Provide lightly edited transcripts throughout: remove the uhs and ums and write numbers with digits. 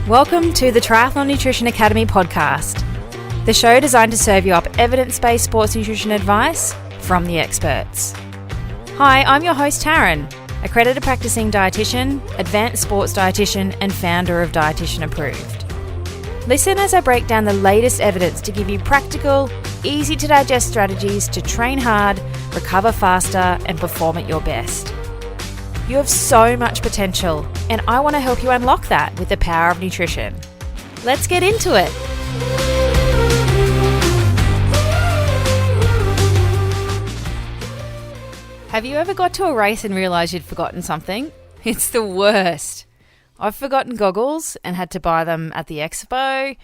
Welcome to the Triathlon Nutrition Academy podcast, the show designed to serve you up evidence-based sports nutrition advice from the experts. Hi, I'm your host Taryn, accredited practicing dietitian, advanced sports dietitian, and founder of Dietitian Approved. Listen as I break down the latest evidence to give you practical, easy to digest strategies to train hard, recover faster, and perform at your best. You have so much potential, and I want to help you unlock that with the power of nutrition. Let's get into it. Have you ever got to a race and realised you'd forgotten something? It's the worst. I've forgotten goggles and had to buy them at the expo.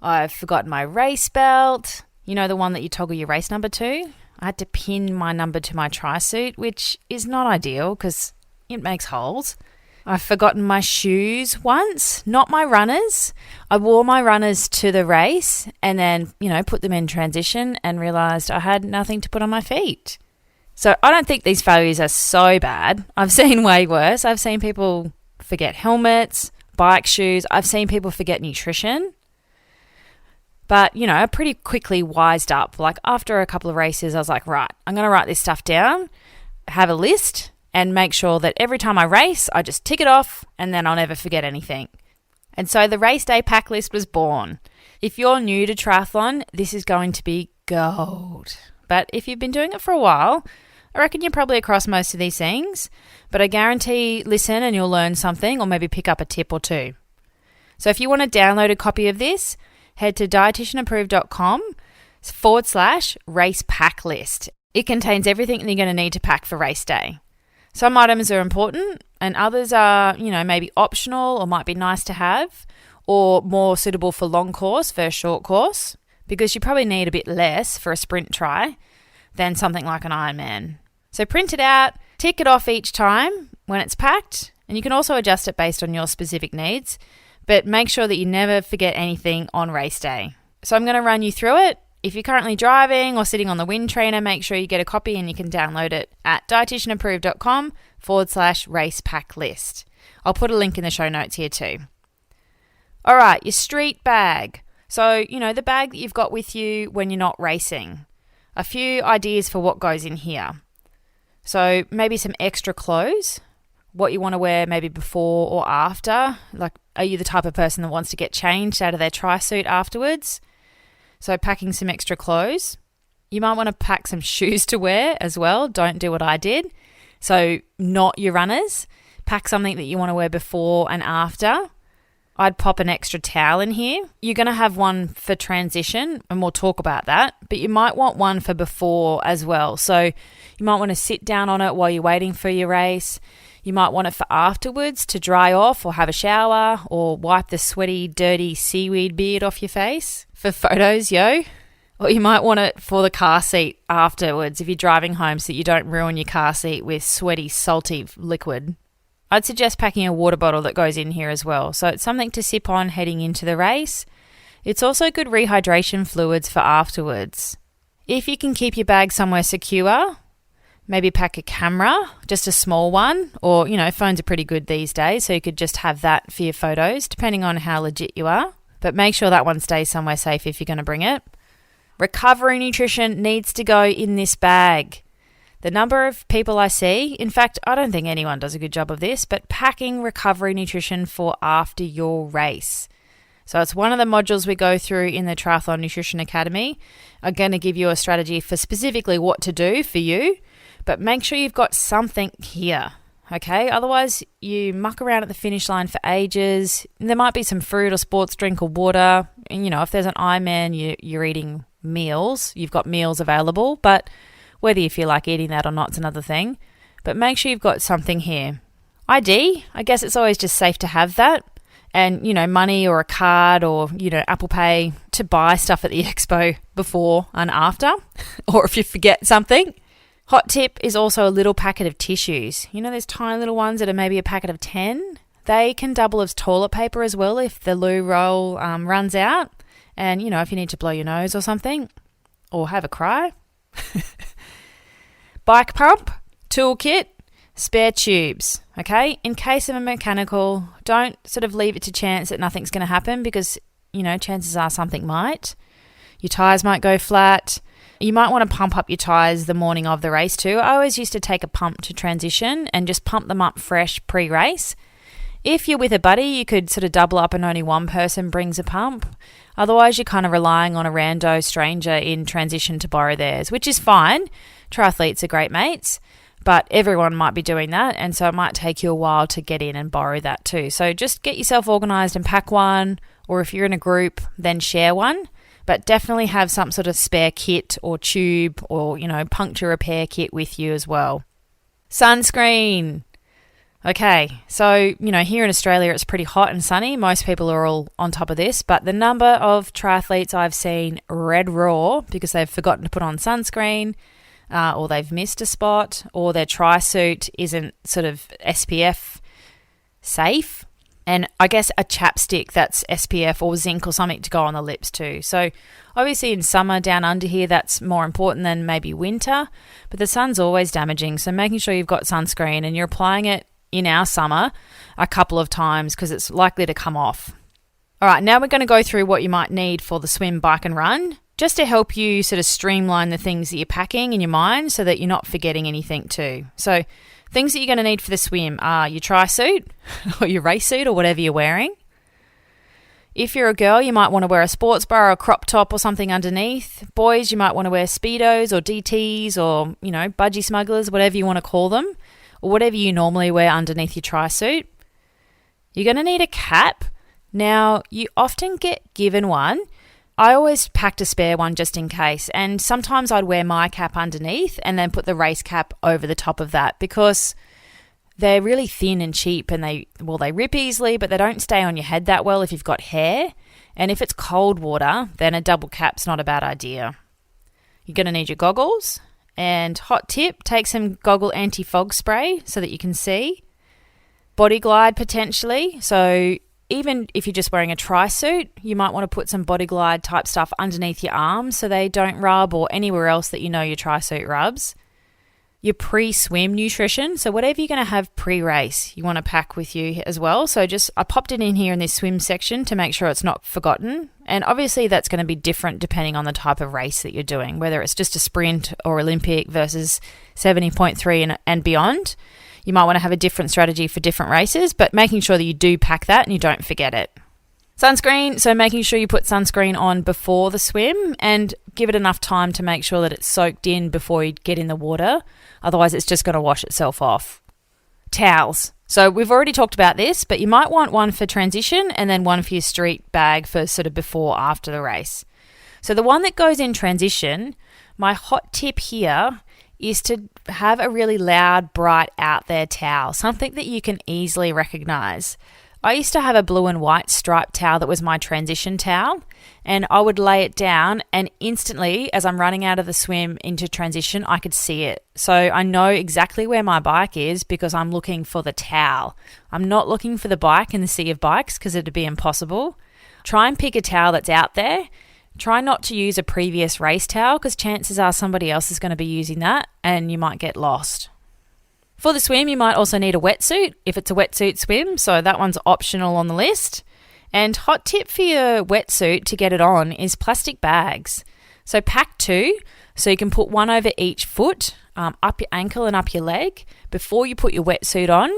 I've forgotten my race belt. You know, the one that you toggle your race number to? I had to pin my number to my tri-suit, which is not ideal because it makes holes. I've forgotten my shoes once, not my runners. I wore my runners to the race and then, put them in transition and realised I had nothing to put on my feet. So I don't think these failures are so bad. I've seen way worse. I've seen people forget helmets, bike shoes. I've seen people forget nutrition. But, I pretty quickly wised up. Like after a couple of races, I was like, right, I'm going to write this stuff down, have a list, and make sure that every time I race, I just tick it off and then I'll never forget anything. And so the race day pack list was born. If you're new to triathlon, this is going to be gold. But if you've been doing it for a while, I reckon you're probably across most of these things. But I guarantee listen and you'll learn something or maybe pick up a tip or two. So if you want to download a copy of this, head to dietitianapproved.com/race pack list. It contains everything that you're going to need to pack for race day. Some items are important and others are, maybe optional or might be nice to have or more suitable for long course versus short course because you probably need a bit less for a sprint try than something like an Ironman. So print it out, tick it off each time when it's packed, and you can also adjust it based on your specific needs, but make sure that you never forget anything on race day. So I'm going to run you through it. If you're currently driving or sitting on the wind trainer, make sure you get a copy and you can download it at dietitianapproved.com/race pack list. I'll put a link in the show notes here too. All right, your street bag. So, the bag that you've got with you when you're not racing. A few ideas for what goes in here. So maybe some extra clothes, what you want to wear maybe before or after. Like, are you the type of person that wants to get changed out of their tri-suit afterwards? So packing some extra clothes. You might want to pack some shoes to wear as well. Don't do what I did. So not your runners. Pack something that you want to wear before and after. I'd pop an extra towel in here. You're going to have one for transition and we'll talk about that, but you might want one for before as well. So you might want to sit down on it while you're waiting for your race. You might want it for afterwards to dry off or have a shower or wipe the sweaty, dirty seaweed beard off your face for photos, Or you might want it for the car seat afterwards if you're driving home so that you don't ruin your car seat with sweaty, salty liquid. I'd suggest packing a water bottle that goes in here as well. So it's something to sip on heading into the race. It's also good rehydration fluids for afterwards. If you can keep your bag somewhere secure, maybe pack a camera, just a small one, or, phones are pretty good these days, so you could just have that for your photos, depending on how legit you are. But make sure that one stays somewhere safe if you're going to bring it. Recovery nutrition needs to go in this bag. The number of people I see, in fact, I don't think anyone does a good job of this, but packing recovery nutrition for after your race. So it's one of the modules we go through in the Triathlon Nutrition Academy. I'm going to give you a strategy for specifically what to do for you, but make sure you've got something here, okay? Otherwise, you muck around at the finish line for ages. There might be some fruit or sports drink or water. And, if there's an Ironman, you're eating meals. You've got meals available, but whether you feel like eating that or not is another thing. But make sure you've got something here. ID, I guess it's always just safe to have that. And, money or a card or, Apple Pay to buy stuff at the expo before and after. Or if you forget something. Hot tip is also a little packet of tissues. Those tiny little ones that are maybe a packet of 10. They can double as toilet paper as well if the loo roll runs out. And, if you need to blow your nose or something or have a cry. Bike pump, toolkit, Spare tubes, okay? In case of a mechanical, don't sort of leave it to chance that nothing's going to happen because, chances are something might. Your tyres might go flat. You might want to pump up your tyres the morning of the race too. I always used to take a pump to transition and just pump them up fresh pre-race. If you're with a buddy, you could sort of double up and only one person brings a pump. Otherwise, you're kind of relying on a rando stranger in transition to borrow theirs, which is fine. Triathletes are great mates, but everyone might be doing that, and so it might take you a while to get in and borrow that too. So just get yourself organised and pack one, or if you're in a group, then share one. But definitely have some sort of spare kit or tube or, puncture repair kit with you as well. Sunscreen. Okay, so, here in Australia it's pretty hot and sunny. Most people are all on top of this, but the number of triathletes I've seen red raw because they've forgotten to put on sunscreen, or they've missed a spot, or their tri-suit isn't sort of SPF safe. And I guess a chapstick that's SPF or zinc or something to go on the lips too. So obviously in summer down under here, that's more important than maybe winter. But the sun's always damaging. So making sure you've got sunscreen and you're applying it in our summer a couple of times because it's likely to come off. All right, now we're going to go through what you might need for the swim, bike and run, just to help you sort of streamline the things that you're packing in your mind so that you're not forgetting anything too. So things that you're going to need for the swim are your tri-suit or your race suit or whatever you're wearing. If you're a girl, you might want to wear a sports bra or a crop top or something underneath. Boys, you might want to wear Speedos or DTs or, budgie smugglers, whatever you want to call them, or whatever you normally wear underneath your tri-suit. You're going to need a cap. Now, you often get given one. I always packed a spare one just in case, and sometimes I'd wear my cap underneath and then put the race cap over the top of that because they're really thin and cheap and they rip easily, but they don't stay on your head that well if you've got hair. And if it's cold water, then a double cap's not a bad idea. You're going to need your goggles, and hot tip, take some goggle anti-fog spray so that you can see. Body glide potentially, so even if you're just wearing a tri-suit, you might want to put some body glide type stuff underneath your arms so they don't rub or anywhere else that your tri-suit rubs. Your pre-swim nutrition, so whatever you're going to have pre-race, you want to pack with you as well. So I popped it in here in this swim section to make sure it's not forgotten. And obviously that's going to be different depending on the type of race that you're doing, whether it's just a sprint or Olympic versus 70.3 and beyond. You might want to have a different strategy for different races, but making sure that you do pack that and you don't forget it. Sunscreen, so making sure you put sunscreen on before the swim and give it enough time to make sure that it's soaked in before you get in the water. Otherwise, it's just going to wash itself off. Towels. So we've already talked about this, but you might want one for transition and then one for your street bag for sort of before, after the race. So the one that goes in transition, my hot tip here is to have a really loud, bright, out there towel, something that you can easily recognize. I used to have a blue and white striped towel that was my transition towel, and I would lay it down and instantly, as I'm running out of the swim into transition, I could see it. So I know exactly where my bike is because I'm looking for the towel. I'm not looking for the bike in the sea of bikes because it'd be impossible. Try and pick a towel that's out there. Try not to use a previous race towel because chances are somebody else is going to be using that and you might get lost. For the swim, you might also need a wetsuit if it's a wetsuit swim, so that one's optional on the list. And hot tip for your wetsuit to get it on is plastic bags. So pack 2, so you can put one over each foot, up your ankle and up your leg before you put your wetsuit on.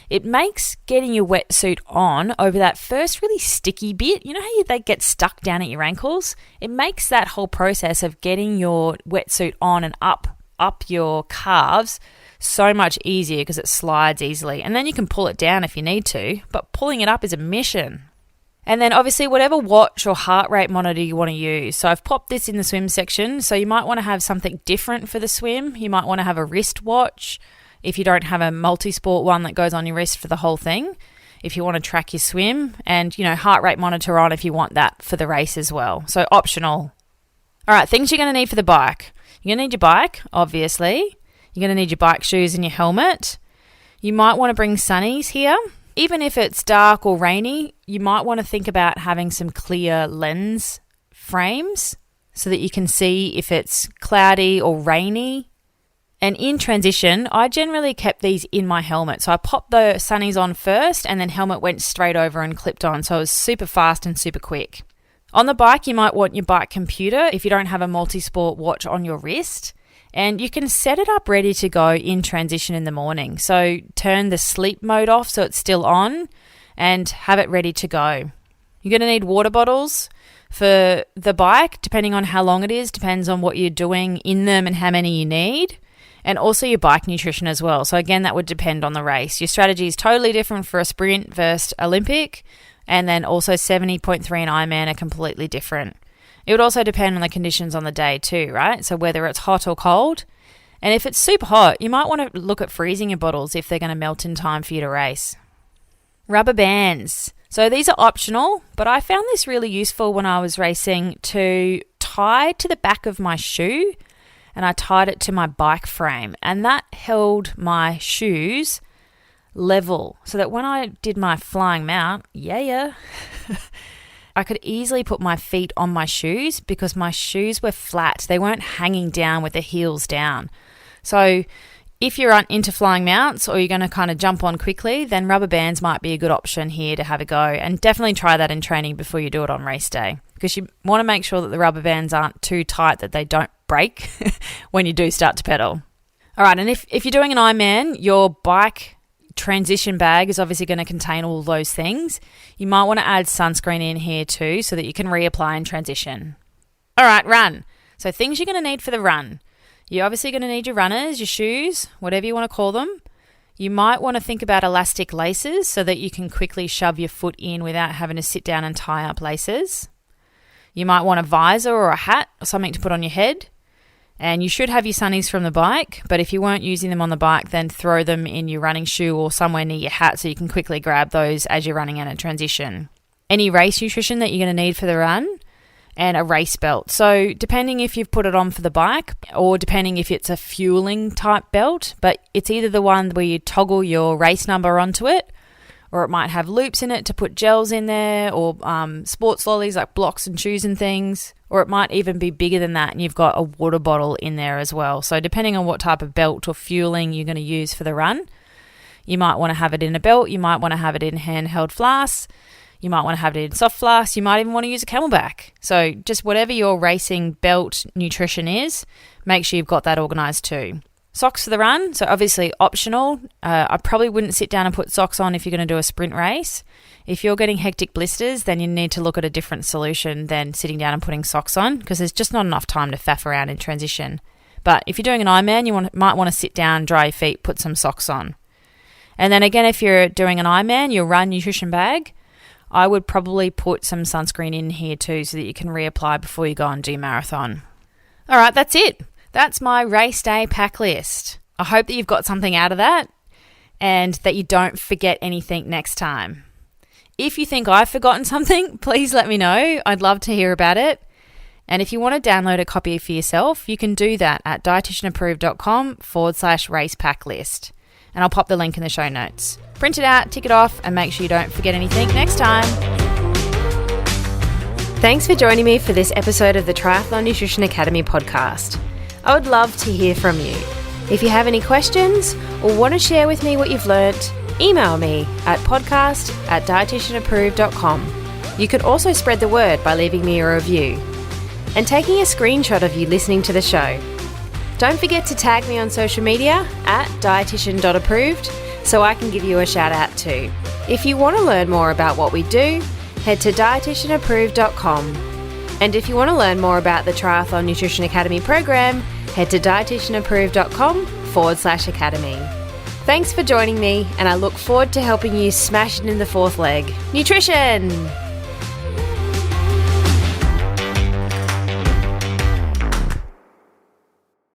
It makes getting your wetsuit on over that first really sticky bit, you know how they get stuck down at your ankles? It makes that whole process of getting your wetsuit on and up your calves so much easier because it slides easily. And then you can pull it down if you need to, but pulling it up is a mission. And then obviously whatever watch or heart rate monitor you want to use. So I've popped this in the swim section. So you might want to have something different for the swim. You might want to have a wrist watch if you don't have a multi-sport one that goes on your wrist for the whole thing. If you want to track your swim, and heart rate monitor on if you want that for the race as well. So optional. All right, things you're going to need for the bike. You're going to need your bike, obviously. You're going to need your bike shoes and your helmet. You might want to bring sunnies here. Even if it's dark or rainy, you might want to think about having some clear lens frames so that you can see if it's cloudy or rainy. And in transition, I generally kept these in my helmet. So I popped the sunnies on first and then helmet went straight over and clipped on. So it was super fast and super quick. On the bike, you might want your bike computer if you don't have a multi-sport watch on your wrist. And you can set it up ready to go in transition in the morning. So turn the sleep mode off so it's still on and have it ready to go. You're going to need water bottles for the bike, depending on how long it is, depends on what you're doing in them and how many you need. And also your bike nutrition as well. So again, that would depend on the race. Your strategy is totally different for a sprint versus Olympic. And then also 70.3 and Ironman are completely different. It would also depend on the conditions on the day too, right? So whether it's hot or cold. And if it's super hot, you might want to look at freezing your bottles if they're going to melt in time for you to race. Rubber bands. So these are optional, but I found this really useful when I was racing to tie to the back of my shoe, and I tied it to my bike frame, and that held my shoes level so that when I did my flying mount, I could easily put my feet on my shoes because my shoes were flat. They weren't hanging down with the heels down. So if you're into flying mounts or you're going to kind of jump on quickly, then rubber bands might be a good option here to have a go. And definitely try that in training before you do it on race day, because you want to make sure that the rubber bands aren't too tight that they don't break when you do start to pedal. All right, and if you're doing an Ironman, your bike transition bag is obviously going to contain all those things. You might want to add sunscreen in here too so that you can reapply in transition. All right, run. So things you're going to need for the run. You're obviously going to need your runners, your shoes, whatever you want to call them. You might want to think about elastic laces so that you can quickly shove your foot in without having to sit down and tie up laces. You might want a visor or a hat or something to put on your head. And you should have your sunnies from the bike, but if you weren't using them on the bike, then throw them in your running shoe or somewhere near your hat so you can quickly grab those as you're running in a transition. Any race nutrition that you're going to need for the run, and a race belt. So depending if you've put it on for the bike or depending if it's a fueling type belt, but it's either the one where you toggle your race number onto it, or it might have loops in it to put gels in there, or sports lollies like blocks and shoes and things. Or it might even be bigger than that and you've got a water bottle in there as well. So depending on what type of belt or fueling you're going to use for the run, you might want to have it in a belt, you might want to have it in handheld flasks, you might want to have it in soft flasks, you might even want to use a Camelback. So just whatever your racing belt nutrition is, make sure you've got that organised too. Socks for the run, so obviously optional. I probably wouldn't sit down and put socks on if you're going to do a sprint race. If you're getting hectic blisters, then you need to look at a different solution than sitting down and putting socks on, because there's just not enough time to faff around in transition. But if you're doing an Ironman, you might want to sit down, dry your feet, put some socks on. And then again, if you're doing an Ironman, your run nutrition bag, I would probably put some sunscreen in here too so that you can reapply before you go and do marathon. All right, that's it. That's my race day pack list. I hope that you've got something out of that and that you don't forget anything next time. If you think I've forgotten something, please let me know. I'd love to hear about it. And if you want to download a copy for yourself, you can do that at dietitianapproved.com/race pack list. And I'll pop the link in the show notes. Print it out, tick it off, and make sure you don't forget anything next time. Thanks for joining me for this episode of the Triathlon Nutrition Academy podcast. I would love to hear from you. If you have any questions or want to share with me what you've learnt, email me at podcast@dietitianapproved.com. You can also spread the word by leaving me a review and taking a screenshot of you listening to the show. Don't forget to tag me on social media at dietitian.approved so I can give you a shout out too. If you want to learn more about what we do, head to dietitianapproved.com. And if you want to learn more about the Triathlon Nutrition Academy program, head to dietitianapproved.com/academy. Thanks for joining me, and I look forward to helping you smash it in the fourth leg. Nutrition!